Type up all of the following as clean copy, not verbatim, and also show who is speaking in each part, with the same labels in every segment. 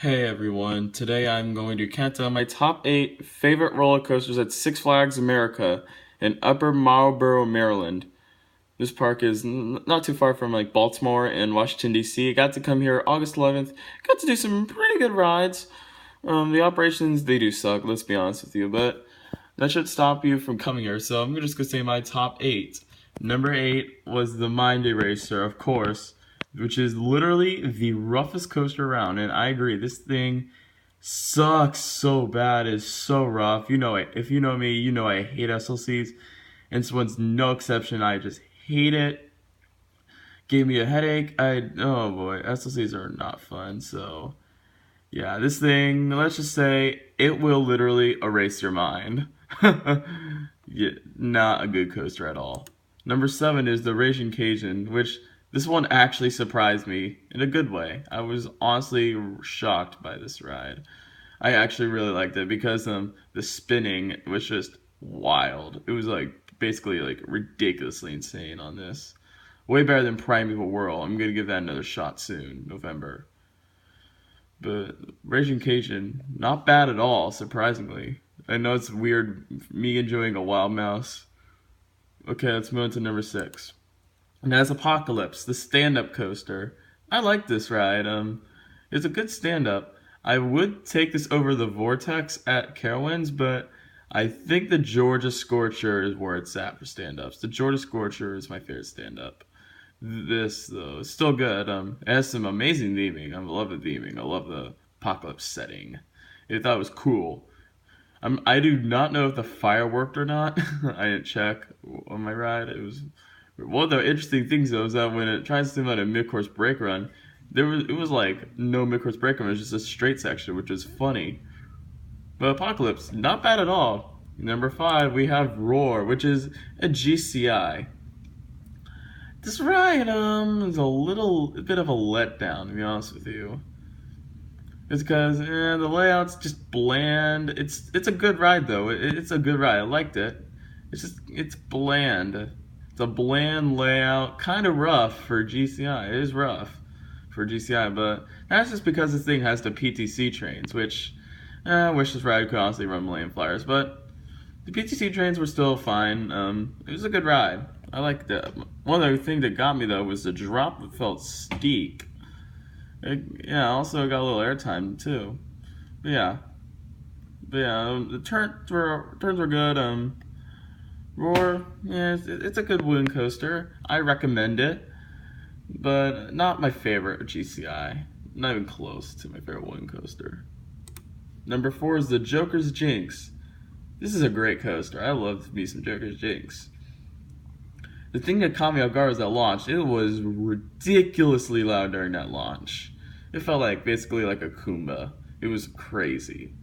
Speaker 1: Hey everyone, today I'm going to count down my top 8 favorite roller coasters at Six Flags America in Upper Marlboro, Maryland. This park is not too far from like Baltimore and Washington D.C. I got to come here August 11th. Got to do some pretty good rides. The operations they do suck, let's be honest with you, but that should stop you from coming here. So I'm just gonna say my top 8. Number 8 was the Mind Eraser, of course, which is literally the roughest coaster around. And I agree, this thing sucks so bad. It's so rough. You know it. If you know me, you know I hate SLCs. And this one's no exception. I just hate it. Gave me a headache. Oh boy, SLCs are not fun. So yeah, this thing, let's just say it will literally erase your mind. Yeah, not a good coaster at all. Number 7 is the Ragin Cajun, which this one actually surprised me in a good way. I was honestly shocked by this ride. I actually really liked it because the spinning was just wild. It was like basically like ridiculously insane on this. Way better than Primeval Whirl. I'm gonna give that another shot soon, November. But Raging Cajun, not bad at all, surprisingly. I know it's weird me enjoying a wild mouse. Okay, let's move on to number 6. And that's Apocalypse, the stand-up coaster. I like this ride. It's a good stand-up. I would take this over the Vortex at Carowinds, but I think the Georgia Scorcher is where it's at for stand-ups. The Georgia Scorcher is my favorite stand-up. This though is still good. It has some amazing theming. I love the theming. I love the apocalypse setting. I thought it was cool. I do not know if the fire worked or not. I didn't check on my ride. It was one of the interesting things though is that when it tries to simulate a mid-course brake run, it was like no mid-course brake run. It was just a straight section, which was funny. But Apocalypse, not bad at all. Number 5, we have Roar, which is a GCI. This ride is a bit of a letdown, to be honest with you. It's because the layout's just bland. It's a good ride though. It's a good ride. I liked it. It's bland. It's a bland layout, kind of rough for GCI. It is rough for GCI, but that's just because this thing has the PTC trains, which I wish this ride could honestly run Millennium Flyers, but the PTC trains were still fine. It was a good ride. I liked it. One other thing that got me though was the drop that felt steep. Yeah, also got a little airtime too. But yeah, the turns were good. Roar, yeah, it's a good wooden coaster. I recommend it, but not my favorite GCI. Not even close to my favorite wooden coaster. Number 4 is the Joker's Jinx. This is a great coaster. I love me some Joker's Jinx. The thing that caught me off guard was that launch. It was ridiculously loud during that launch. It felt like basically like a Kumba. It was crazy.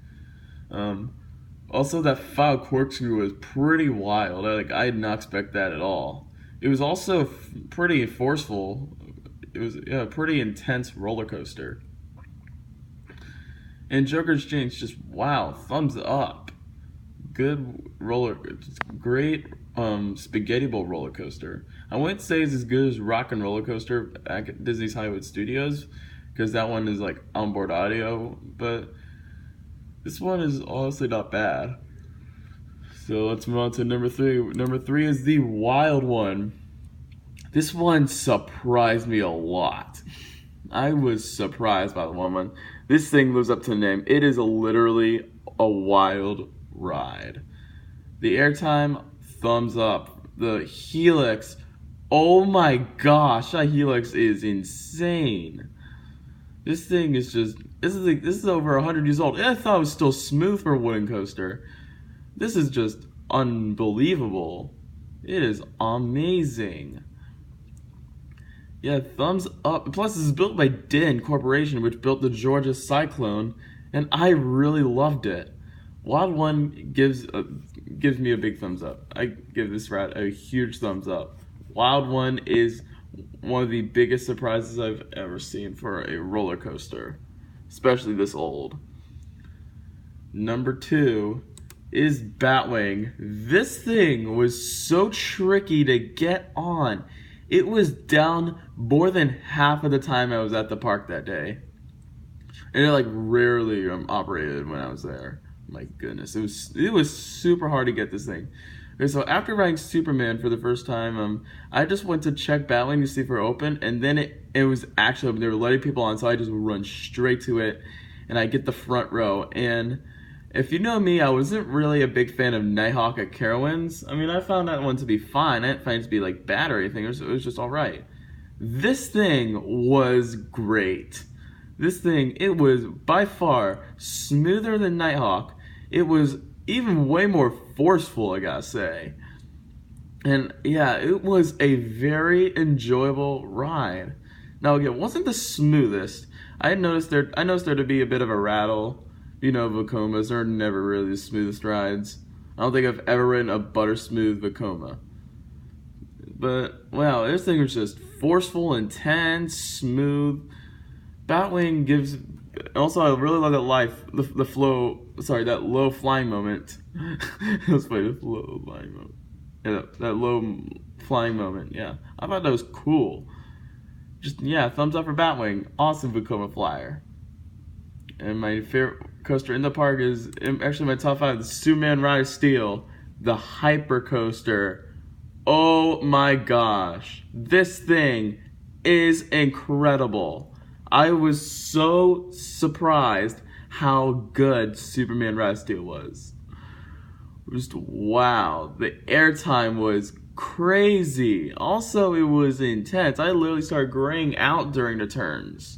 Speaker 1: Also, that foul corkscrew was pretty wild. I did not expect that at all. It was also pretty forceful. It was a pretty intense roller coaster. And Joker's Jinx, just wow, thumbs up. Good great spaghetti bowl roller coaster. I wouldn't say it's as good as Rock and Roller Coaster back at Disney's Hollywood Studios, because that one is like onboard audio, but this one is honestly not bad. So let's move on to number 3. Number 3 is the Wild One. This one surprised me a lot. I was surprised by the one. This thing lives up to the name. It is literally a wild ride. The airtime, thumbs up. The helix, oh my gosh, that helix is insane. This thing is just, this is over 100 years old. I thought it was still smooth for a wooden coaster. This is just unbelievable. It is amazing. Yeah, thumbs up. Plus, this is built by Din Corporation, which built the Georgia Cyclone, and I really loved it. Wild One gives me a big thumbs up. I give this ride a huge thumbs up. Wild One is one of the biggest surprises I've ever seen for a roller coaster, especially this old. Number 2 is Batwing. This thing was so tricky to get on. It was down more than half of the time I was at the park that day. And it like rarely operated when I was there. My goodness, it was super hard to get this thing. Okay, so after riding Superman for the first time, I just went to check Batwing to see if it were open, and then it was actually open. They were letting people on, so I just would run straight to it, and I get the front row. And if you know me, I wasn't really a big fan of Nighthawk at Carowinds. I mean, I found that one to be fine. I didn't find it to be like bad or anything. It was just all right. This thing was great. This thing, it was by far smoother than Nighthawk. It was even way more forceful, I gotta say. And yeah, it was a very enjoyable ride. Now again, it wasn't the smoothest. I noticed there to be a bit of a rattle. You know, Vekomas are never really the smoothest rides. I don't think I've ever ridden a butter smooth Vekoma. But wow, this thing was just forceful, intense, smooth. Batwing gives. Also, I really love the flow. Sorry, that low flying moment. Let's play the low flying moment. Yeah, that low flying moment. Yeah, I thought that was cool. Just yeah, thumbs up for Batwing. Awesome Vekoma flyer. And my favorite coaster in the park is actually my top 5. The Superman Ride of Steel, the Hyper Coaster. Oh my gosh, this thing is incredible. I was so surprised how good Superman Ride of Steel was. Just wow, the airtime was crazy. Also, it was intense. I literally started graying out during the turns.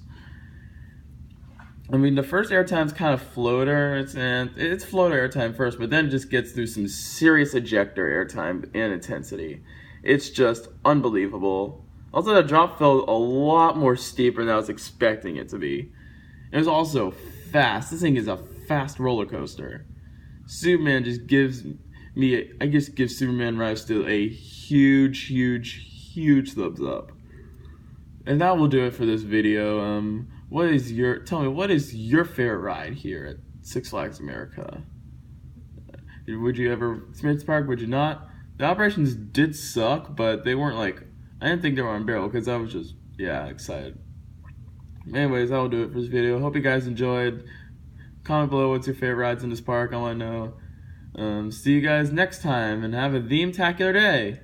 Speaker 1: I mean, the first airtime's kind of floater. It's floater airtime first, but then it just gets through some serious ejector airtime and intensity. It's just unbelievable. Also, the drop felt a lot more steeper than I was expecting it to be. It was also fast. This thing is a fast roller coaster. Superman just gives me, I just give Superman Ride of Steel a huge, huge, huge thumbs up. And that will do it for this video. Tell me, what is your favorite ride here at Six Flags America? Would you ever, Smith's Park, would you not? The operations did suck, but they weren't like, I didn't think they were unbearable because I was just, yeah, excited. Anyways, that will do it for this video. Hope you guys enjoyed. Comment below what's your favorite rides in this park. I want to know. See you guys next time and have a theme-tacular day.